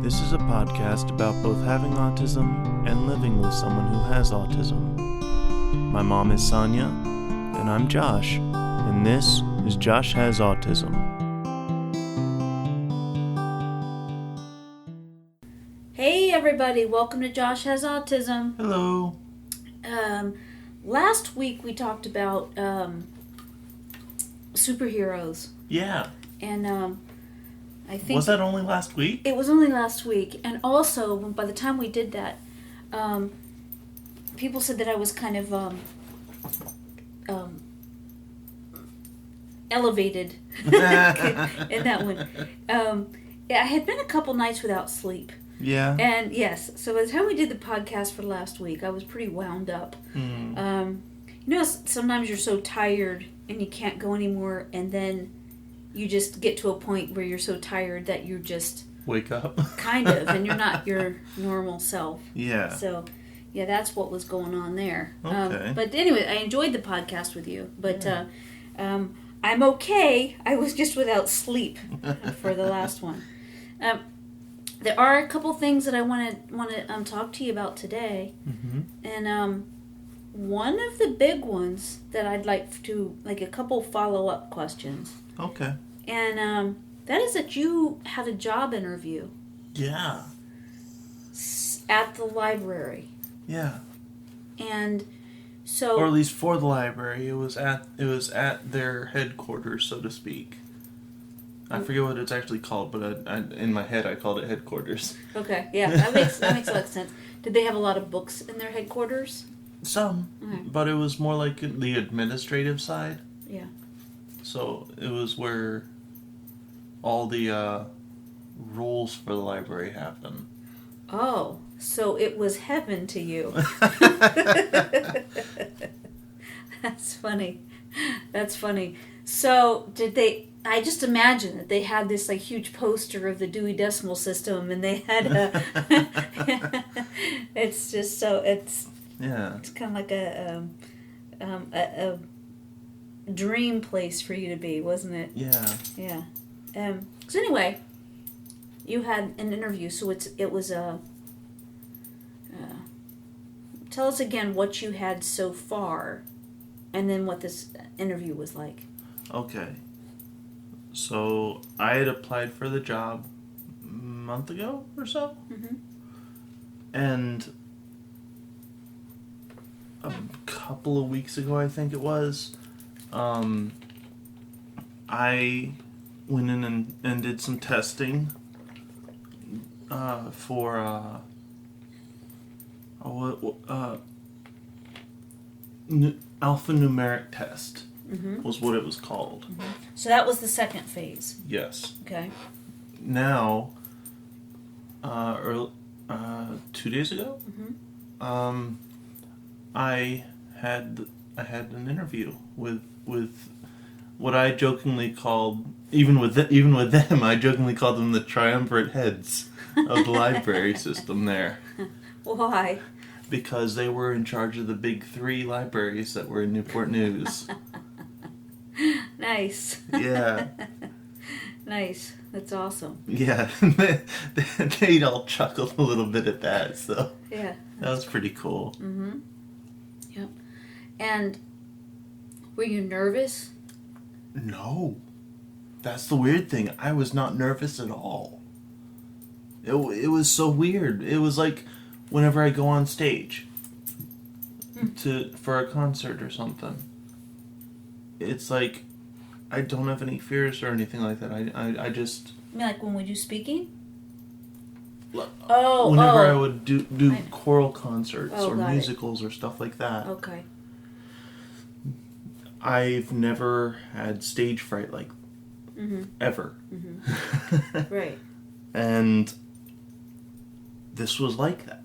This is a podcast about both having autism and living with someone who has autism. My mom is Sonya, and I'm Josh, and this is Josh Has Autism. Hey everybody, welcome to Josh Has Autism. Hello. Last week we talked about superheroes. Yeah. And I think... Was that only last week? It was only last week. And also, by the time we did that, people said that I was kind of elevated in that one. I had been a couple nights without sleep. Yeah. And yes, so by the time we did the podcast for last week, I was pretty wound up. Sometimes you're so tired and you can't go anymore, and then you just get to a point where you're so tired that you just... Wake up. Kind of, and you're not your normal self. Yeah. So, yeah, that's what was going on there. Okay. But anyway, I enjoyed the podcast with you, but I'm okay. I was just without sleep for the last one. There are a couple things that I want to talk to you about today, and one of the big ones that I'd like to, like a couple follow-up questions. Okay. And that is that you had a job interview. Yeah. At the library. Yeah. And so... Or at least for the library. It was at their headquarters, so to speak. I forget what it's actually called, but I in my head I called it headquarters. Okay, yeah, that makes a lot of sense. Did they have a lot of books in their headquarters? Some, but it was more like the administrative side. Yeah. So it was where all the rules for the library happen. Oh, so it was heaven to you. That's funny. That's funny. So did they... I just imagine that they had this like huge poster of the Dewey Decimal System, and they had it's just so it's kind of like a dream place for you to be, wasn't it? Yeah. Yeah. So anyway, you had an interview, so it was tell us again what you had so far, and then what this interview was like. Okay. So, I had applied for the job a month ago or so. And a couple of weeks ago, I think it was, I went in and did some testing for alphanumeric test. Was what it was called. So that was the second phase. Yes. Okay. Now, 2 days ago, I had an interview with what I jokingly called, even with them, I jokingly called them the triumvirate heads of the library system there. Why? Because they were in charge of the big 3 libraries that were in Newport News. Nice. Yeah. Nice. That's awesome. Yeah. They'd all chuckled a little bit at that, so yeah, that was pretty cool. Yep. And were you nervous? No. That's the weird thing. I was not nervous at all. It was so weird. It was like whenever I go on stage for a concert or something. It's like I don't have any fears or anything like that. I just... You mean like when we do speaking? Whenever I would do choral concerts or musicals or stuff like that. Okay. I've never had stage fright like ever. Right. And this was like that.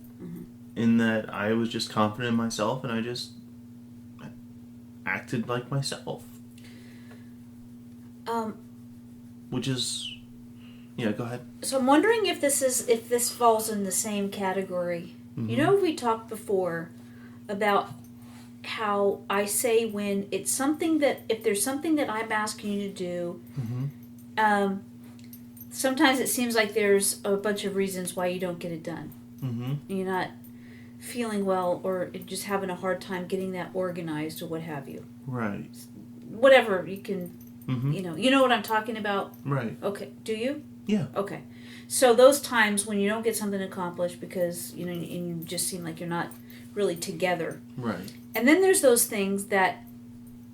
In that I was just confident in myself and I just acted like myself. Which is... Yeah, go ahead. So I'm wondering if this falls in the same category. You know, we talked before about how I say when it's something that, if there's something that I'm asking you to do, sometimes it seems like there's a bunch of reasons why you don't get it done. Mm-hmm. You're not feeling well, or just having a hard time getting that organized, or what have you. Right. Whatever you can, Mm-hmm. you know what I'm talking about. Right. Okay, do you? Yeah. Okay. So those times when you don't get something accomplished because, and you just seem like you're not really together. Right. And then there's those things that,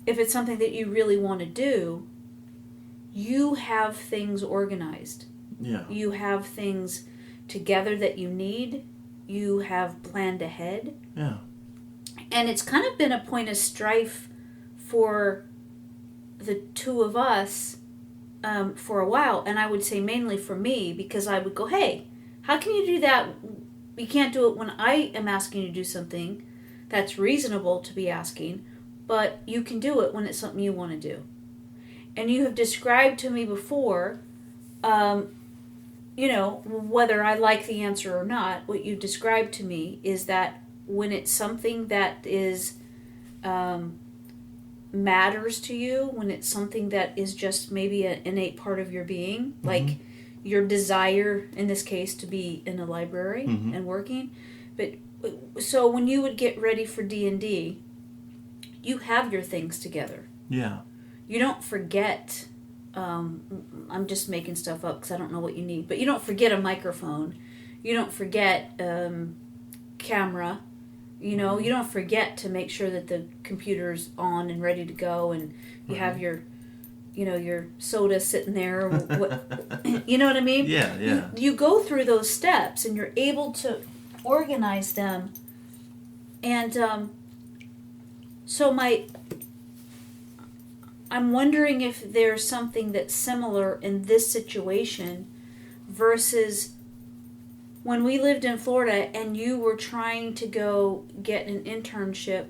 if it's something that you really want to do, you have things organized. Yeah. You have things together that you need. You have planned ahead. Yeah. And it's kind of been a point of strife for the two of us for a while, and I would say mainly for me, because I would go, hey, how can you do that? You can't do it when I am asking you to do something that's reasonable to be asking, but you can do it when it's something you want to do. And you have described to me before, whether I like the answer or not, what you described to me is that when it's something that is matters to you, when it's something that is just maybe an innate part of your being, mm-hmm. like your desire in this case to be in a library mm-hmm. and working, but so when you would get ready for D&D, you have your things together. Yeah. You don't forget. I'm just making stuff up because I don't know what you need, but you don't forget a microphone. You don't forget camera. You don't forget to make sure that the computer's on and ready to go, and you have your soda sitting there. You know what I mean? Yeah, yeah. You go through those steps, and you're able to organize them. And I'm wondering if there's something that's similar in this situation versus when we lived in Florida and you were trying to go get an internship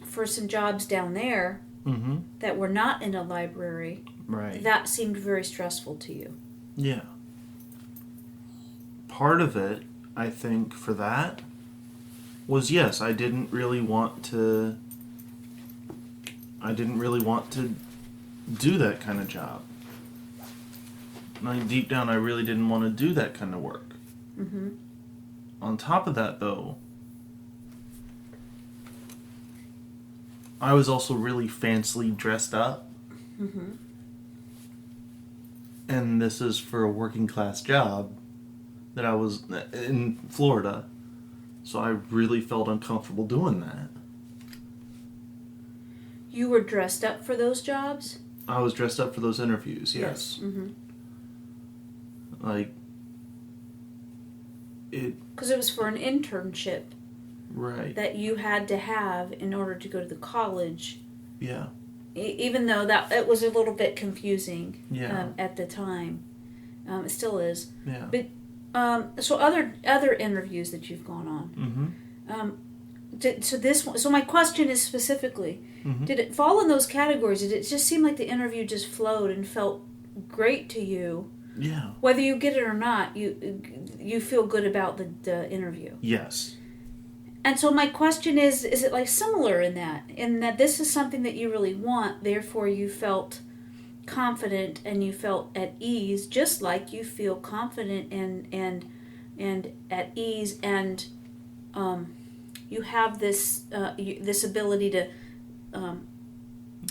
for some jobs down there mm-hmm. that were not in a library. Right. That seemed very stressful to you. Yeah. Part of it, I think, for that was, yes, I didn't really want to do that kind of job. Like, deep down, I really didn't want to do that kind of work. Mm-hmm. On top of that, though, I was also really fancily dressed up. Mm-hmm. And this is for a working class job that I was in Florida. So I really felt uncomfortable doing that. You were dressed up for those jobs? I was dressed up for those interviews, yes. Mm-hmm. Like, because it was for an internship. Right. That you had to have in order to go to the college. Yeah. Even though that it was a little bit confusing. Yeah. At the time, it still is. Yeah. But so other interviews that you've gone on. Mm-hmm. So my question is specifically, mm-hmm. did it fall in those categories? Did it just seem like the interview just flowed and felt great to you? Yeah. Whether you get it or not, you feel good about the interview. Yes. And so my question is it like similar in that this is something that you really want, therefore you felt confident and you felt at ease, just like you feel confident and at ease, and you have this this ability to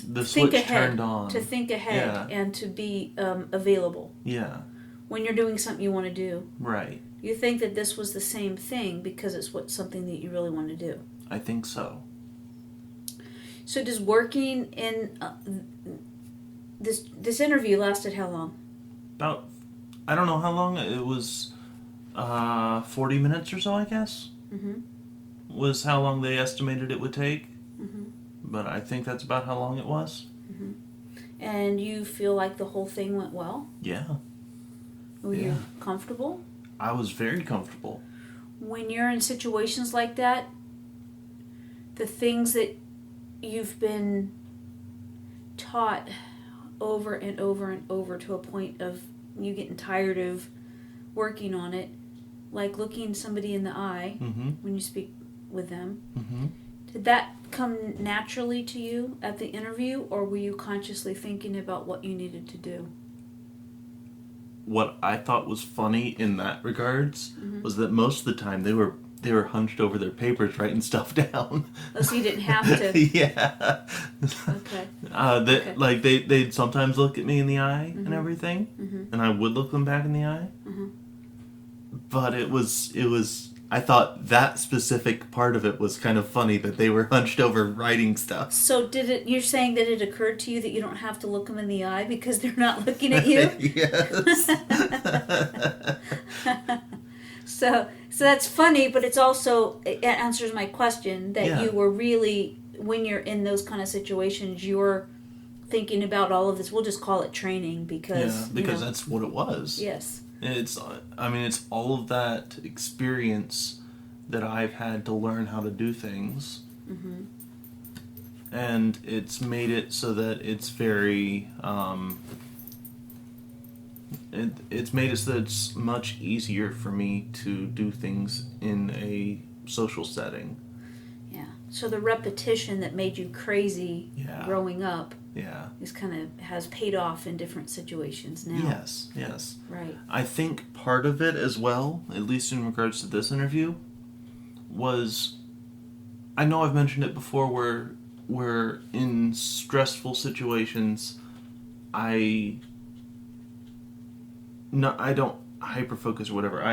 the think switch ahead, turned on. to think ahead, yeah. and to be available. Yeah. When you're doing something you want to do. Right. You think that this was the same thing because it's something that you really want to do. I think so. So does working in this interview lasted how long? About, I don't know how long. It was 40 minutes or so, I guess. Mm-hmm. Was how long they estimated it would take. Mm-hmm. But I think that's about how long it was. Mm-hmm. And you feel like the whole thing went well? Yeah. Were you comfortable? I was very comfortable. When you're in situations like that, the things that you've been taught over and over and over to a point of you getting tired of working on it, like looking somebody in the eye mm-hmm. when you speak with them, mm-hmm. Did that come naturally to you at the interview, or were you consciously thinking about what you needed to do? What I thought was funny in that regards was that most of the time they were hunched over their papers writing stuff down. Oh, so you didn't have to. Yeah. Okay. Okay. Like they'd sometimes look at me in the eye Mm-hmm. and everything, Mm-hmm. and I would look them back in the eye. Mm-hmm. But it was. I thought that specific part of it was kind of funny that they were hunched over writing stuff. So you're saying that it occurred to you that you don't have to look them in the eye because they're not looking at you? Yes. So that's funny, but it answers my question that you were really, when you're in those kind of situations, you're thinking about all of this. We'll just call it training because that's what it was. Yes. It's all of that experience that I've had to learn how to do things. Mm-hmm. And it's made it so that it's very, it's made it so that it's much easier for me to do things in a social setting. Yeah. So the repetition that made you crazy growing up has paid off in different situations now. Yes. Right. I think part of it as well, at least in regards to this interview, was, I know I've mentioned it before, where in stressful situations, I don't hyper-focus or whatever.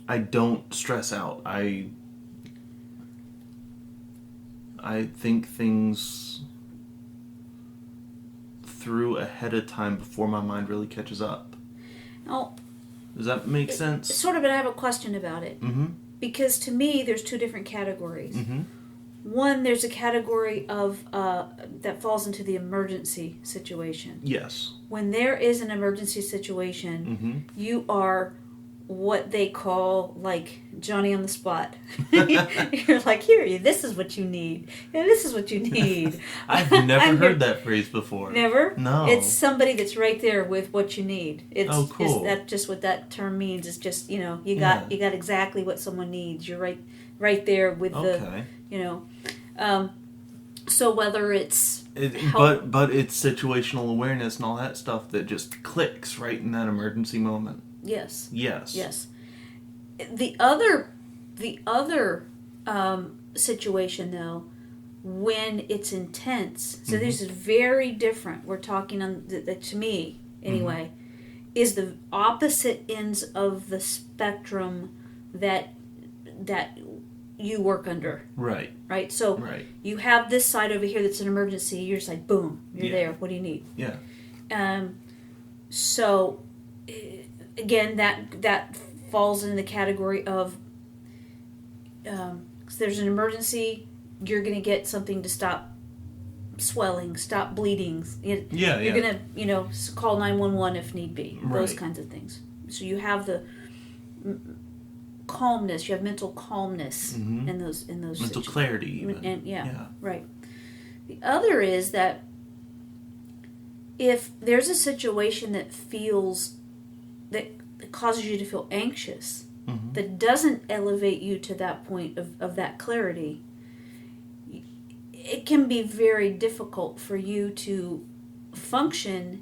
I don't stress out. I think things through ahead of time before my mind really catches up. Oh, does that make sense? Sort of, but I have a question about it. Mm-hmm. Because to me, there's two different categories. Mm-hmm. One, there's a category of that falls into the emergency situation. Yes. When there is an emergency situation, you are what they call like Johnny on the spot. You're like, here, this is what you need. And this is what you need. I've never heard that phrase before. Never? No. It's somebody that's right there with what you need. Oh, cool. That's just what that term means. It's just, you got exactly what someone needs. You're right there with so whether it's but it's situational awareness and all that stuff that just clicks right in that emergency moment. Yes. Yes. The other situation though, when it's intense, so this is very different. We're talking on to me anyway, is the opposite ends of the spectrum that you work under. Right. Right. So you have this side over here that's an emergency. You're just like, boom, you're there. What do you need? Yeah. So again, that falls in the category of there's an emergency. You're going to get something to stop swelling, stop bleeding. You're going to call 911 if need be. Those kinds of things. So you have the calmness. You have mental calmness in those mental clarity even. And right. The other is that if there's a situation that causes you to feel anxious, that doesn't elevate you to that point of that clarity, it can be very difficult for you to function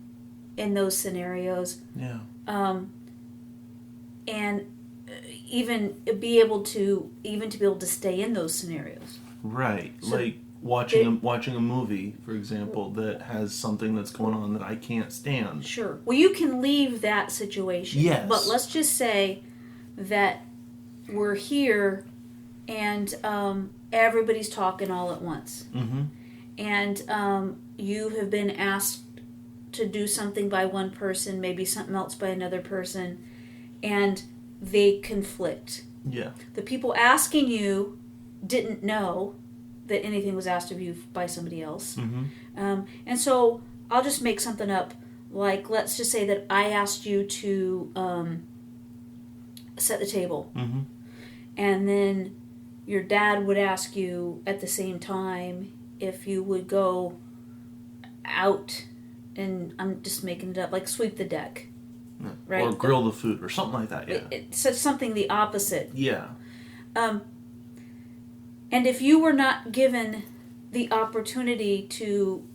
in those scenarios. Yeah. And even be able to stay in those scenarios. Right. So like watching a movie, for example, that has something that's going on that I can't stand. Sure. Well, you can leave that situation. Yes. But let's just say that we're here and everybody's talking all at once. And you have been asked to do something by one person, maybe something else by another person, and they conflict. Yeah. The people asking you didn't know that anything was asked of you by somebody else. And so I'll just make something up. Like, let's just say that I asked you to set the table. And then your dad would ask you at the same time if you would go out and, I'm just making it up, like sweep the deck. Right? Or grill the food or something like that, yeah. So something the opposite. Yeah. And if you were not given the opportunity to,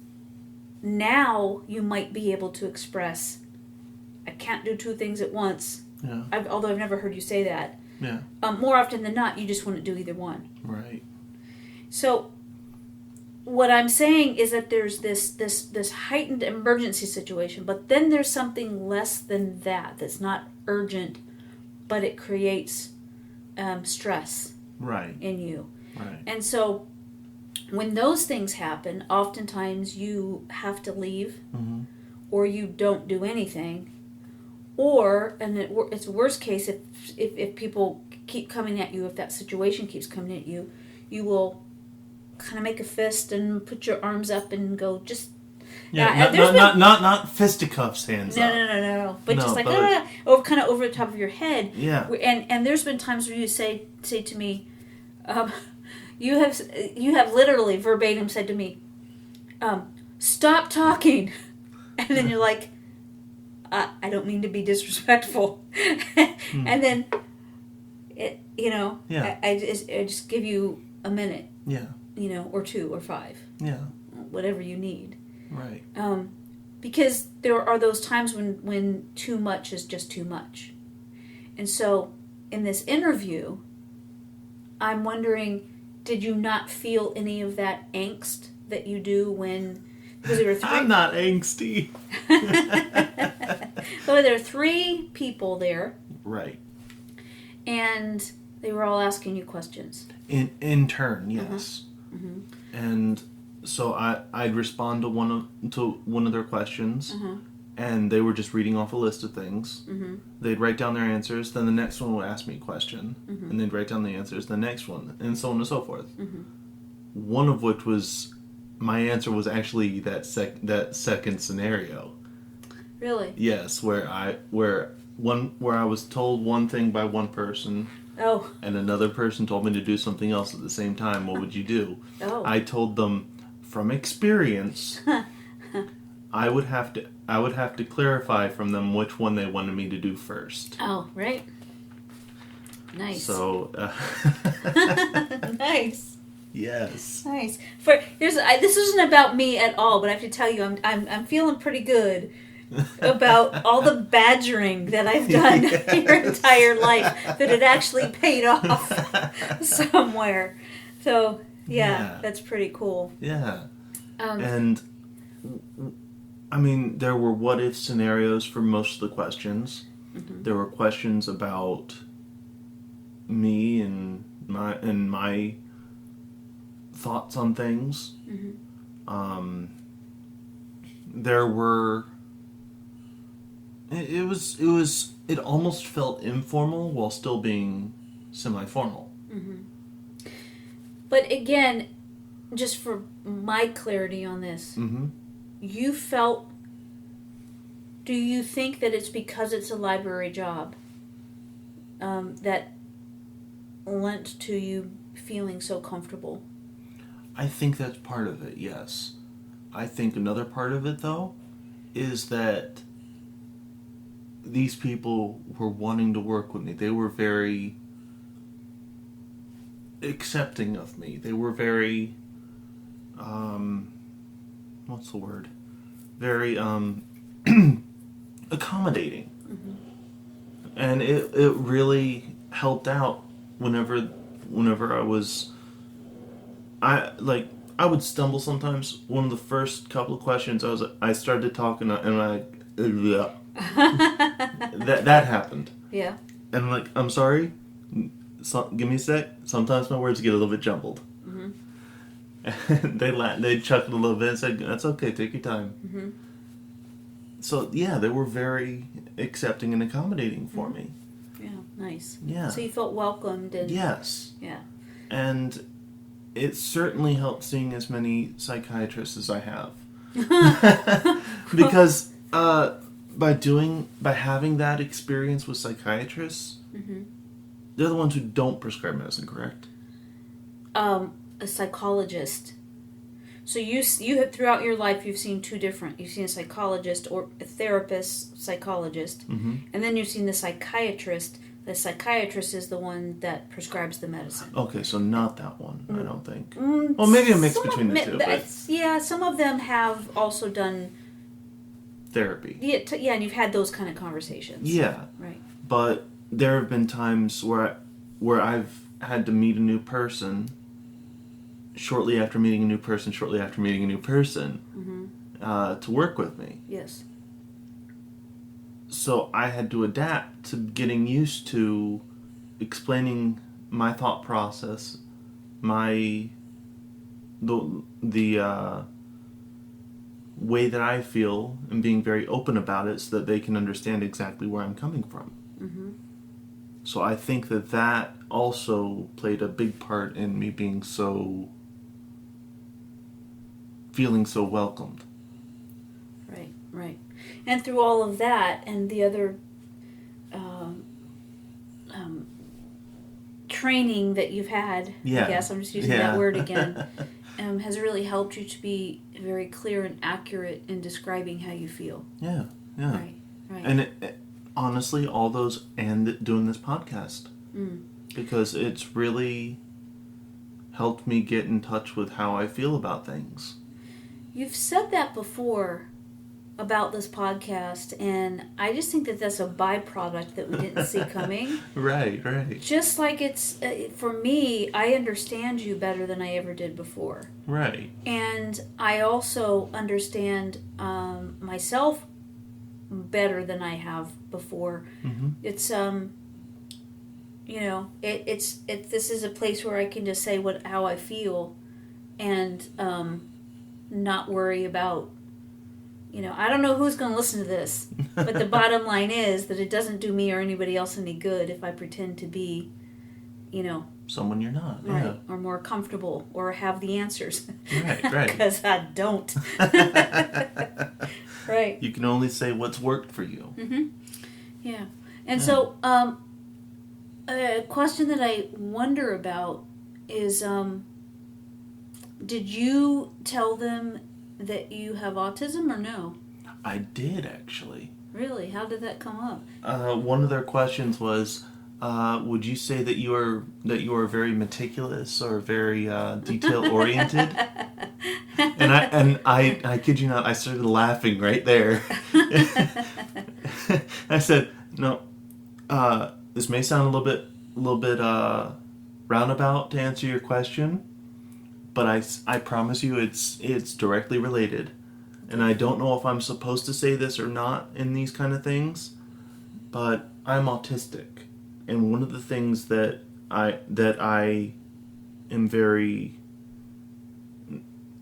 now you might be able to express, I can't do two things at once. Yeah. Although I've never heard you say that. Yeah. More often than not, you just wouldn't do either one. Right. So what I'm saying is that there's this heightened emergency situation, but then there's something less than that that's not urgent, but it creates stress Right. in you. Right. And so when those things happen, oftentimes you have to leave, Mm-hmm. or you don't do anything, or, and it's worst case if people keep coming at you, if that situation keeps coming at you, you will kind of make a fist and put your arms up and go, just not fisticuffs hands up. No. But No, just like but kind of over the top of your head. Yeah. And there's been times where you say to me, you have literally verbatim said to me, stop talking, and then you're like, I don't mean to be disrespectful, and then I just give you a minute. Yeah. Or 2 or 5. Yeah. Whatever you need. Right. Because there are those times when too much is just too much. And so, in this interview, I'm wondering, did you not feel any of that angst that you do when... Because there were 3... I'm not angsty. Well, there are 3 people there. Right. And they were all asking you questions. In turn, yes. Mm-hmm. And so I'd respond to one of their questions, and they were just reading off a list of things. Mm-hmm. They'd write down their answers, then the next one would ask me a question, and they'd write down the answers, the next one, and so on and so forth. Mm-hmm. One of which was, my answer was actually that second scenario. Really? Yes, where I was told one thing by one person. Oh. And another person told me to do something else at the same time. What would you do? Oh. I told them from experience I would have to clarify from them which one they wanted me to do first. Oh, right. Nice. So nice. Yes. Nice. This isn't about me at all, but I have to tell you, I'm feeling pretty good about all the badgering that I've done your entire life, that it actually paid off somewhere. So yeah, that's pretty cool. Yeah. And I mean, there were what if scenarios for most of the questions. Mm-hmm. There were questions about me and my thoughts on things. Mm-hmm. There were. It almost felt informal while still being semi-formal. Mm-hmm. But again, just for my clarity on this, you felt. Do you think that it's because it's a library job that lent to you feeling so comfortable? I think that's part of it, yes. I think another part of it, though, is that these people were wanting to work with me. They were very accepting of me. They were very, what's the word? Very, accommodating. Mm-hmm. And it really helped out whenever I would stumble sometimes. One of the first couple of questions, I started talking and that happened. Yeah. And I'm like, I'm sorry. Give me a sec. Sometimes my words get a little bit jumbled. Mm-hmm. And they chuckled a little bit and said, "That's okay. Take your time." Mm-hmm. So yeah, they were very accepting and accommodating for me. Yeah, nice. Yeah. So you felt welcomed and yes. Yeah. And it certainly helped seeing as many psychiatrists as I have. Because by having that experience with psychiatrists, they're the ones who don't prescribe medicine, correct? A psychologist. So you have, throughout your life, you've seen two different. You've seen a psychologist or a therapist, psychologist, and then you've seen the psychiatrist The psychiatrist is the one that prescribes the medicine. Okay, so not that one, I don't think. Well, maybe a mix between the two. But yeah, some of them have also done therapy. Yeah, and you've had those kind of conversations. Yeah. Right. But there have been times where I've had to meet a new person shortly after meeting a new person to work with me. Yes. So I had to adapt to getting used to explaining my thought process, the way that I feel, and being very open about it so that they can understand exactly where I'm coming from. Mm-hmm. So I think that also played a big part in me being feeling so welcomed. Right. And through all of that and the other training that you've had, I guess, I'm just using that word again, has really helped you to be very clear and accurate in describing how you feel. Yeah. Right. And honestly, all those, and doing this podcast. Because it's really helped me get in touch with how I feel about things. You've said that before about this podcast, and I just think that that's a byproduct that we didn't see coming. Right. Just like it's, for me, I understand you better than I ever did before. Right. And I also understand myself better than I have before. Mm-hmm. It's this is a place where I can just say how I feel, and not worry about, I don't know who's going to listen to this, but the bottom line is that it doesn't do me or anybody else any good if I pretend to be, someone you're not. right, Yeah. or more comfortable, or have the answers. Right. Because I don't. Right. You can only say what's worked for you. Mm-hmm. Yeah. And so, a question that I wonder about is, did you tell them that you have autism or no? I did, actually. Really? How did that come up? One of their questions was, would you say that you are very meticulous or very detail oriented? And I kid you not, I started laughing right there. I said, no. This may sound a little bit roundabout to answer your question, but I promise you it's directly related. And I don't know if I'm supposed to say this or not in these kind of things, but I'm autistic. And one of the things that I am very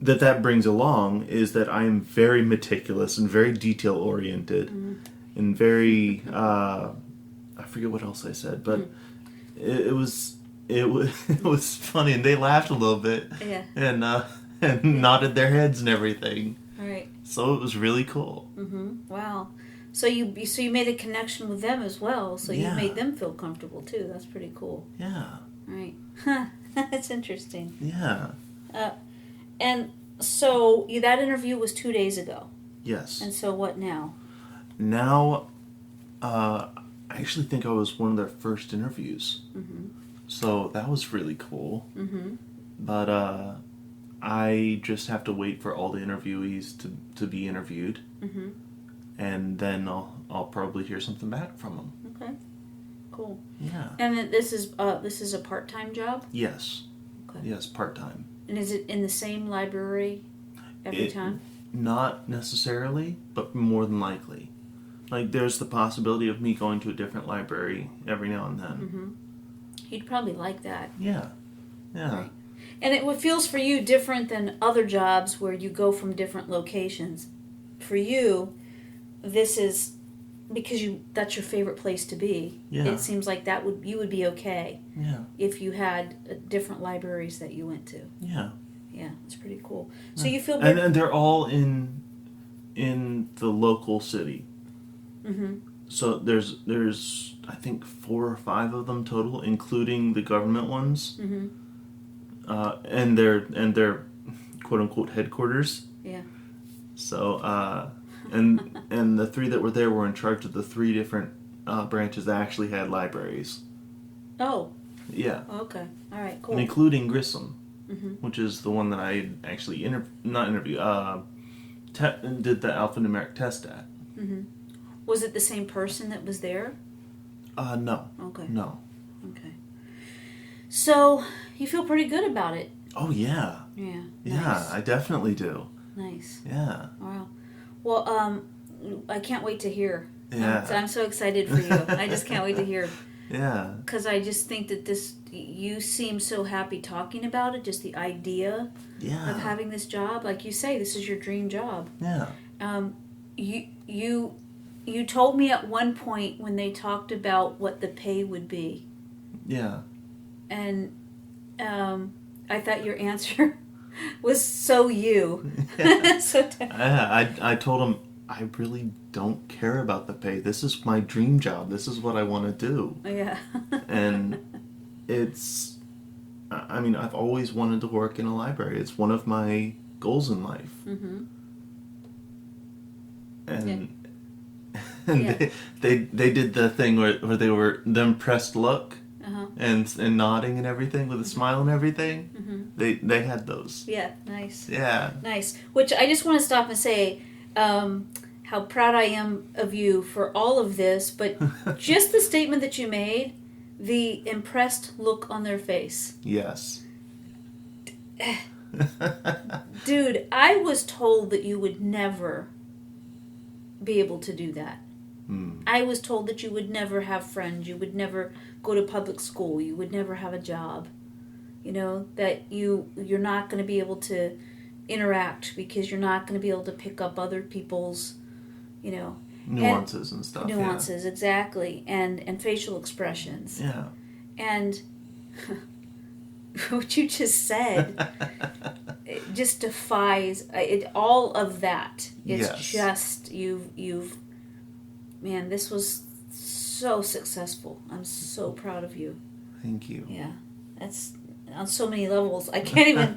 that brings along is that I am very meticulous and very detail oriented, and very I forget what else I said, but it was funny, and they laughed a little bit, and nodded their heads and everything. Right. So it was really cool. Mm-hmm. Wow. So you made a connection with them as well. So you made them feel comfortable too. That's pretty cool. Yeah. Right. Huh. That's interesting. Yeah. And so that interview was 2 days ago. Yes. And so what now? Now, I actually think I was one of their first interviews. Mm-hmm. So that was really cool. Mm-hmm. But I just have to wait for all the interviewees to be interviewed. Mm-hmm. And then I'll probably hear something back from them. Okay. Cool. Yeah. And this is a part-time job? Yes. Okay. Yes, part-time. And is it in the same library every time? Not necessarily, but more than likely. Like, there's the possibility of me going to a different library every now and then. Mm-hmm. He'd probably like that. Yeah. Yeah. Right. And it feels for you different than other jobs where you go from different locations. For you, this is because that's your favorite place to be. Yeah. It seems like you would be okay. Yeah. If you had different libraries that you went to. Yeah. Yeah, it's pretty cool. Yeah. So you feel and they're all in the local city. Mm-hmm. So there's I think 4 or 5 of them total, including the government ones. Mm-hmm. And their quote unquote headquarters. Yeah. So and the 3 that were there were in charge of the 3 different branches that actually had libraries. Oh. Yeah. Okay. All right. Cool. And including Grissom, Mm-hmm. which is the one that I actually did the alphanumeric test at. Mm-hmm. Was it the same person that was there? No. Okay. No. Okay. So, you feel pretty good about it? Oh, yeah. Yeah. Yeah, Nice. I definitely do. Nice. Yeah. Wow. Well, I can't wait to hear. Yeah. I'm so excited for you. I just can't wait to hear. Yeah. Because I just think that you seem so happy talking about it, just the idea of having this job. Like you say, this is your dream job. Yeah. You told me at one point when they talked about what the pay would be. Yeah. And I thought your answer was so you. Yeah. Yeah. I told him, I really don't care about the pay. This is my dream job. This is what I want to do. Yeah. And I've always wanted to work in a library. It's one of my goals in life. Mm-hmm. And, they did the thing where they were the impressed look and nodding and everything with a smile and everything. Mm-hmm. They had those. Yeah, nice. Yeah. Nice. Which I just want to stop and say how proud I am of you for all of this, but just the statement that you made, the impressed look on their face. Yes. Dude, I was told that you would never be able to do that. I was told that you would never have friends, you would never go to public school, you would never have a job. You know, that you're not going to be able to interact because you're not going to be able to pick up other people's, nuances and stuff. Nuances, yeah. Exactly. And facial expressions. Yeah. And what you just said it just defies it, all of that. It's just you've man, this was so successful. I'm so proud of you. Thank you. Yeah. That's on so many levels. I can't even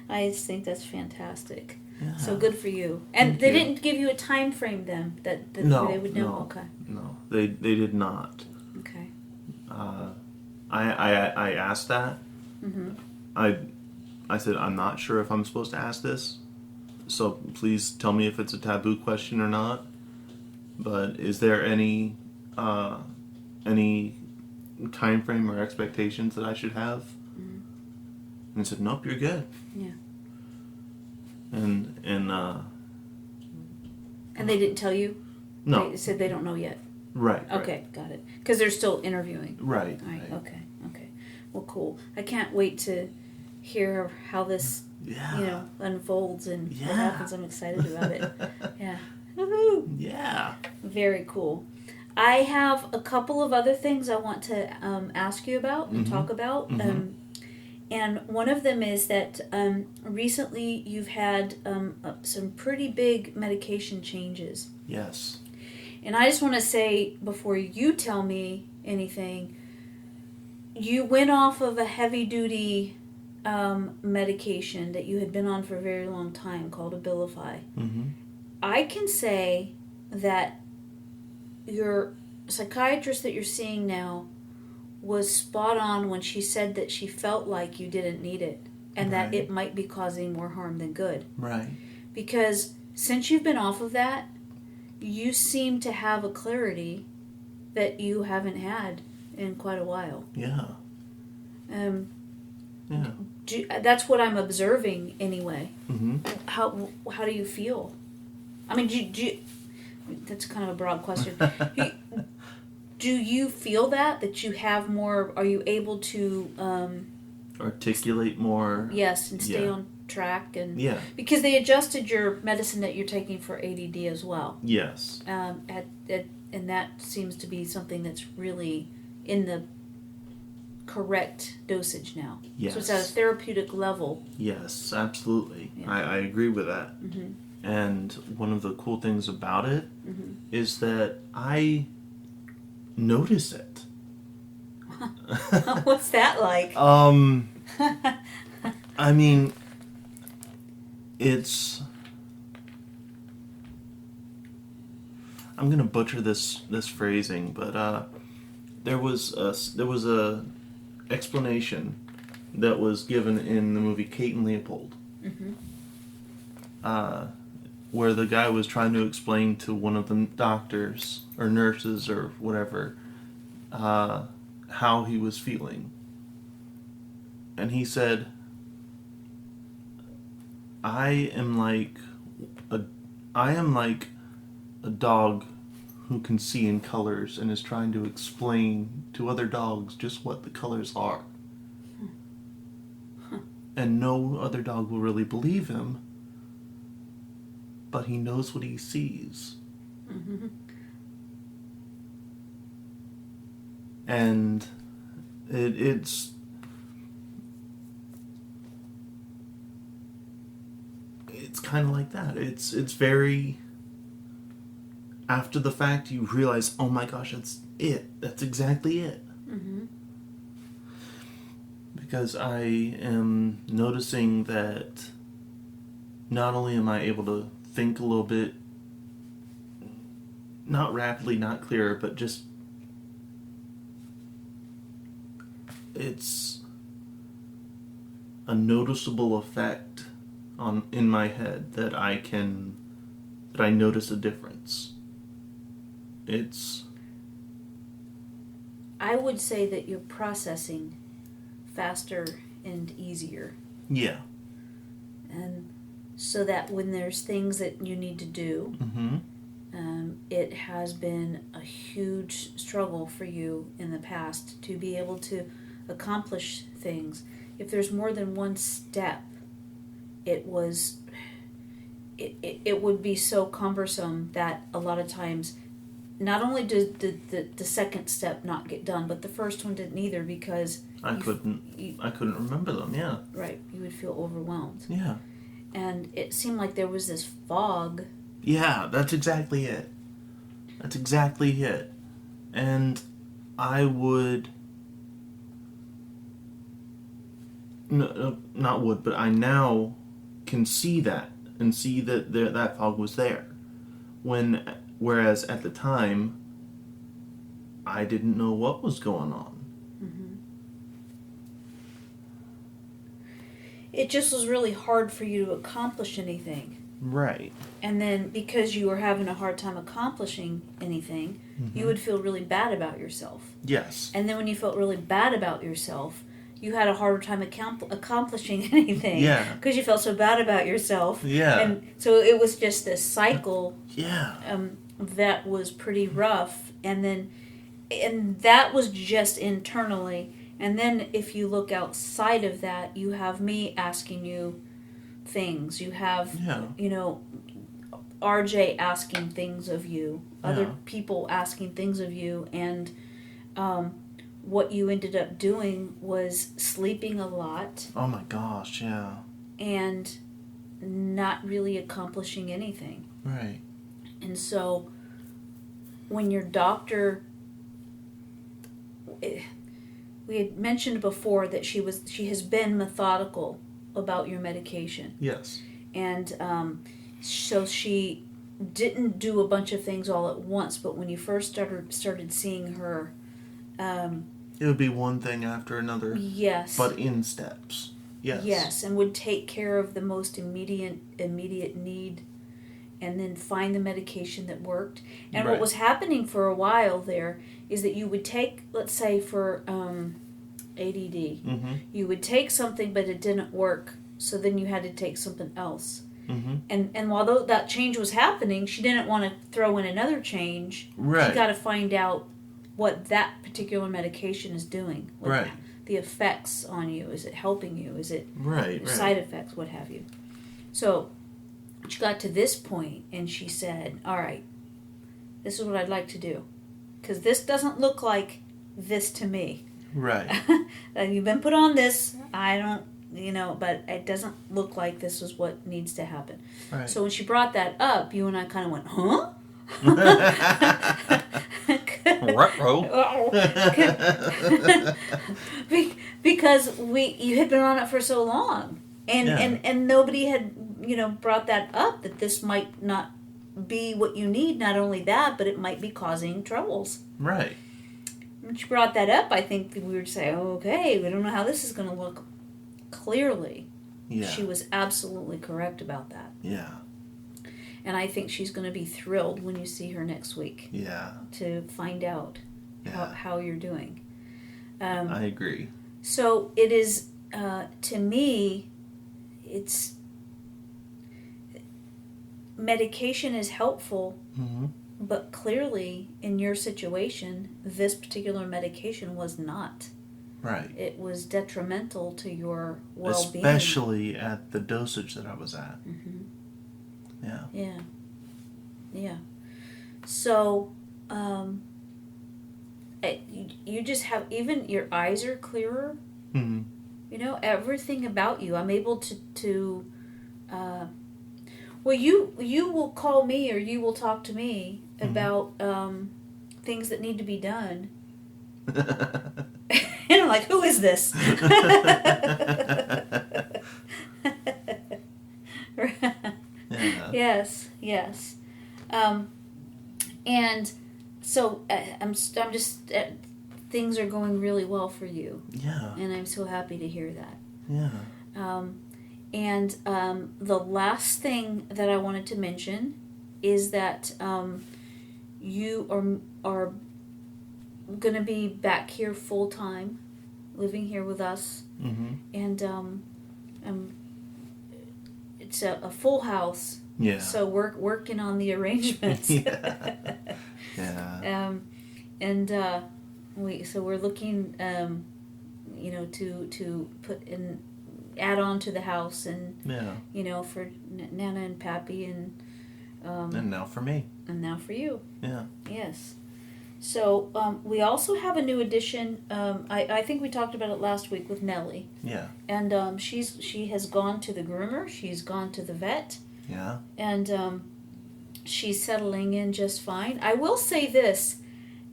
I just think that's fantastic. Yeah. So good for you. And Thank they you. Didn't give you a time frame then that no, they would know. No, okay. No. They did not. Okay. I asked that. Mm-hmm. I said, I'm not sure if I'm supposed to ask this, so please tell me if it's a taboo question or not. But is there any time frame or expectations that I should have? Mm-hmm. And I said, nope, you're good. Yeah. And they didn't tell you? No. They said they don't know yet. Right. Okay, got it. Because they're still interviewing. Right. Right. Okay. Well, cool. I can't wait to hear how this, unfolds and what happens. I'm excited about it. Yeah. Woohoo! Yeah. Very cool. I have a couple of other things I want to ask you about and talk about. Mm-hmm. And one of them is that recently you've had some pretty big medication changes. Yes. And I just want to say, before you tell me anything, you went off of a heavy-duty medication that you had been on for a very long time called Abilify. Mm-hmm. I can say that your psychiatrist that you're seeing now was spot on when she said that she felt like you didn't need it and that it might be causing more harm than good. Right. Because since you've been off of that, you seem to have a clarity that you haven't had in quite a while. Yeah. That's what I'm observing anyway. Mm-hmm. How do you feel? I mean, do you, that's kind of a broad question. Do you feel that you have more? Are you able to articulate more? Yes, and stay on track and because they adjusted your medicine that you're taking for ADD as well. Yes. And that seems to be something that's really in the correct dosage now. Yes. So it's at a therapeutic level. Yes, absolutely. Yeah. I agree with that. Mm-hmm. And one of the cool things about it is that I notice it. What's that like? I mean, it's... I'm gonna butcher this phrasing, but there was a explanation that was given in the movie Kate and Leopold, where the guy was trying to explain to one of the doctors or nurses or whatever how he was feeling, and he said, I am like a dog who can see in colors and is trying to explain to other dogs just what the colors are. And no other dog will really believe him, but he knows what he sees. And it's kind of like that. It's very, after the fact you realize, oh my gosh, that's it. That's exactly it. Because I am noticing that not only am I able to think a little bit, not rapidly, not clear, but just, it's a noticeable effect in my head that I notice a difference. I would say that you're processing faster and easier. Yeah. And so that when there's things that you need to do, it has been a huge struggle for you in the past to be able to accomplish things. If there's more than one step, it would be so cumbersome that a lot of times not only did the second step not get done, but the first one didn't either, because I couldn't remember them. Yeah. Right. You would feel overwhelmed. Yeah. And it seemed like there was this fog. Yeah, that's exactly it. And I would, but I now can see that and see that that fog was there. Whereas at the time, I didn't know what was going on. It just was really hard for you to accomplish anything. Right. And then because you were having a hard time accomplishing anything, you would feel really bad about yourself. Yes. And then when you felt really bad about yourself, you had a harder time accomplishing anything. Yeah. Because you felt so bad about yourself. Yeah. And so it was just this cycle. Yeah. That was pretty rough. And that was just internally. And then if you look outside of that, you have me asking you things. You have, RJ asking things of you. Other people asking things of you. And what you ended up doing was sleeping a lot. Oh my gosh, yeah. And not really accomplishing anything. Right. And so when your doctor... We had mentioned before that she has been methodical about your medication. Yes. And so she didn't do a bunch of things all at once, but when you first started seeing her... it would be one thing after another. Yes. But in steps. Yes. Yes, and would take care of the most immediate need, and then find the medication that worked. And Right. what was happening for a while there is that you would take, let's say for ADD, you would take something but it didn't work, so then you had to take something else. And while that change was happening, she didn't want to throw in another change. Right. She got to find out what that particular medication is doing. Right. The effects on you. Is it helping you? Is it right. side effects, what have you? So she got to this point and she said, all right, this is what I'd like to do. Because this doesn't look like this to me. Right. You've been put on this. I don't, but it doesn't look like this is what needs to happen. Right. So when she brought that up, you and I kind of went, huh? Because you had been on it for so long. And nobody had, brought that up, that this might not be what you need. Not only that, but it might be causing troubles. Right. When she brought that up, I think we would say, okay, we don't know how this is going to look. Clearly, she was absolutely correct about that. Yeah. And I think she's going to be thrilled when you see her next week. Yeah. To find out how you're doing. I agree. So it is, to me, it's... medication is helpful, but clearly, in your situation, this particular medication was not. Right. It was detrimental to your well-being. Especially at the dosage that I was at. Mm-hmm. Yeah. Yeah. Yeah. So, you just have, even your eyes are clearer. Mm-hmm. You know, everything about you. I'm able to well, you will call me, or you will talk to me about things that need to be done. And I'm like, who is this? Yeah. Yes. And so I'm just things are going really well for you. Yeah. And I'm so happy to hear that. Yeah. And the last thing that I wanted to mention is that you are going to be back here full time, living here with us, and it's a full house. Yeah. So we're working on the arrangements. Yeah. We're looking, to put in, add on to the house, and for Nana and Pappy, and now for me. And now for you. Yeah. Yes. So we also have a new addition. I think we talked about it last week with Nellie. Yeah. And she has gone to the groomer. She's gone to the vet. Yeah. And she's settling in just fine. I will say this: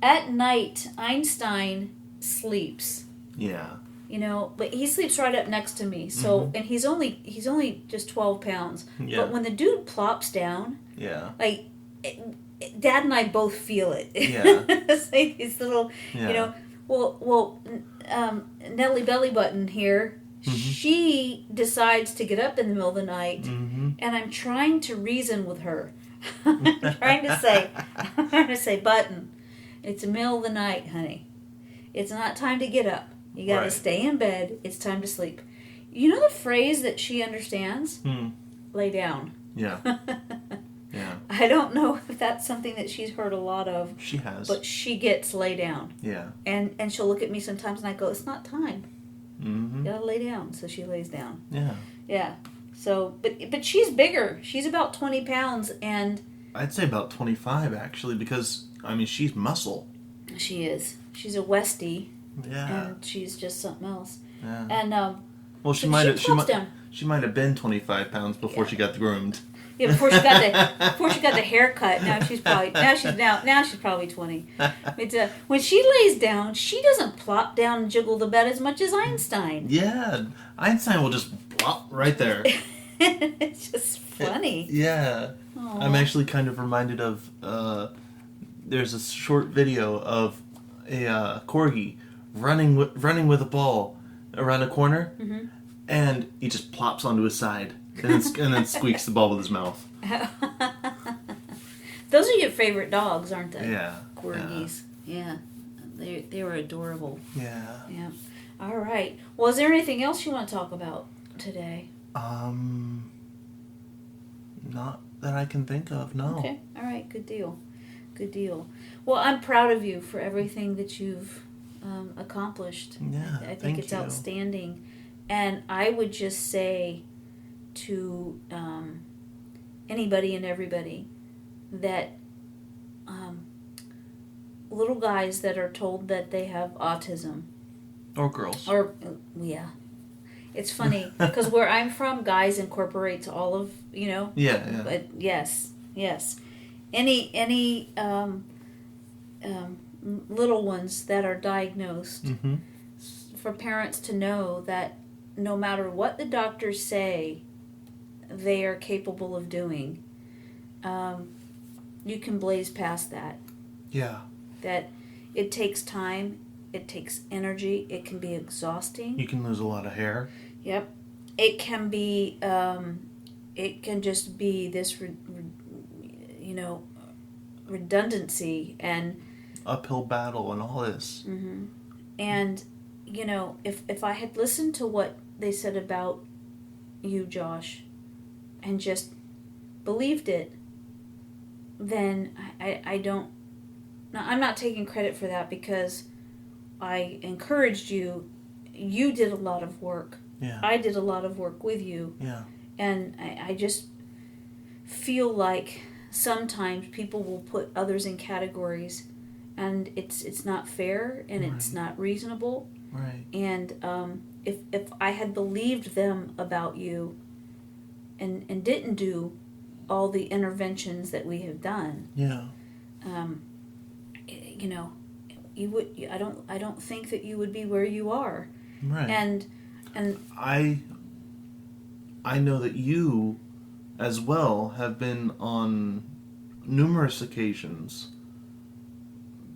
at night, Einstein sleeps. Yeah. But he sleeps right up next to me. So and he's only just 12 pounds. Yeah. But when the dude plops down, like. Dad and I both feel it. Yeah. It's like his little, Nellie Belly Button here, she decides to get up in the middle of the night, and I'm trying to reason with her. I'm trying to say, Button, it's the middle of the night, honey. It's not time to get up. You got to stay in bed. It's time to sleep. You know the phrase that she understands? Lay down. Yeah. Yeah. I don't know if that's something that she's heard a lot of. She has. But she gets lay down. Yeah. And she'll look at me sometimes and I go, it's not time. Mm-hmm. You gotta lay down. So she lays down. Yeah. Yeah. So, but she's bigger. She's about 20 pounds, and... I'd say about 25, actually, because, she's muscle. She is. She's a Westie. Yeah. And she's just something else. Yeah. And, well, she might have been 25 pounds before she got groomed. Yeah, before she got the haircut. Now she's probably 20. But when she lays down, she doesn't plop down and jiggle the bed as much as Einstein. Yeah, Einstein will just plop right there. It's just funny. Yeah. Aww. I'm actually kind of reminded of there's a short video of a corgi running with a ball around a corner, and he just plops onto his side. And then squeaks the ball with his mouth. Those are your favorite dogs, aren't they? Yeah. Corgis. Yeah. They were adorable. Yeah. Yeah. All right. Well, is there anything else you want to talk about today? Not that I can think of, no. Okay. All right. Good deal. Good deal. Well, I'm proud of you for everything that you've accomplished. Yeah, I think it's outstanding. And I would just say to anybody and everybody that little guys that are told that they have autism, or girls, it's funny because where I'm from, guys incorporates all of yeah. But yes, any little ones that are diagnosed, for parents to know that no matter what the doctors say they are capable of doing, you can blaze past that. Yeah. That it takes time, it takes energy, it can be exhausting. You can lose a lot of hair. Yep. It can be, it can just be this, redundancy and uphill battle and all this. Mm-hmm. And, if I had listened to what they said about you, Josh, and just believed it, then I don't... Now, I'm not taking credit for that because I encouraged you. You did a lot of work. Yeah. I did a lot of work with you. Yeah. And I just feel like sometimes people will put others in categories, and it's not fair, and it's not reasonable. Right. And if I had believed them about you and didn't do all the interventions that we have done, yeah, you would. I don't think that you would be where you are. right. And I know that you, as well, have been on numerous occasions,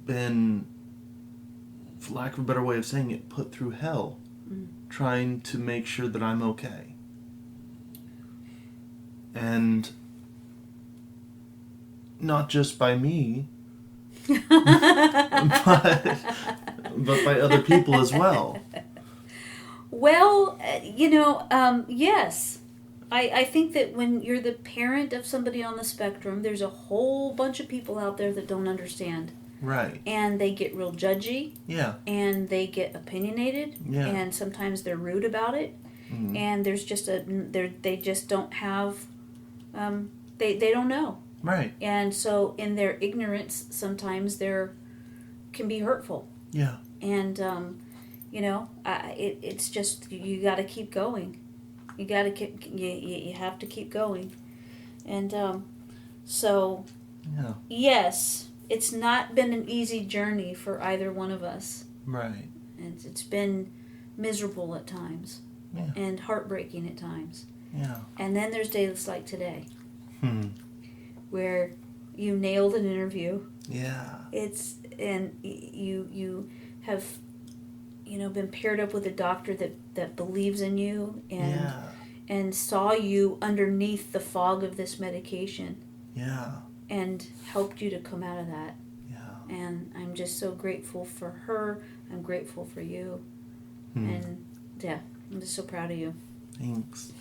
been, for lack of a better way of saying it, put through hell, trying to make sure that I'm okay. And not just by me, but by other people as well. Well, yes. I think that when you're the parent of somebody on the spectrum, there's a whole bunch of people out there that don't understand. Right. And they get real judgy. Yeah. And they get opinionated. Yeah. And sometimes they're rude about it. Mm-hmm. And there's just they just don't have, they don't know. Right. And so in their ignorance, sometimes they're can be hurtful. Yeah. And, it's just, you got to keep going. You got to keep, you have to keep going. And so, yeah. Yes, it's not been an easy journey for either one of us. Right. It's been miserable at times. Yeah. And heartbreaking at times. Yeah. And then there's days like today. Where you nailed an interview. Yeah. And you have, been paired up with a doctor that believes in you and saw you underneath the fog of this medication. Yeah. And helped you to come out of that. Yeah. And I'm just so grateful for her. I'm grateful for you. And yeah, I'm just so proud of you. Thanks.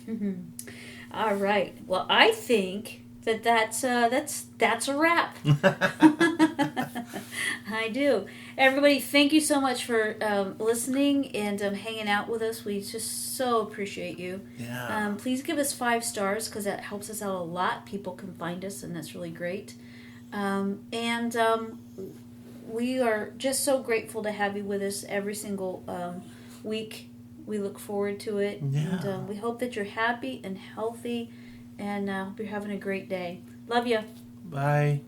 All right. Well, I think that's a wrap. I do. Everybody, thank you so much for listening and hanging out with us. We just so appreciate you. Yeah. Please give us 5 stars because that helps us out a lot. People can find us, and that's really great. We are just so grateful to have you with us every single week. We look forward to it. Yeah. And we hope that you're happy and healthy, and hope you're having a great day. Love you. Bye.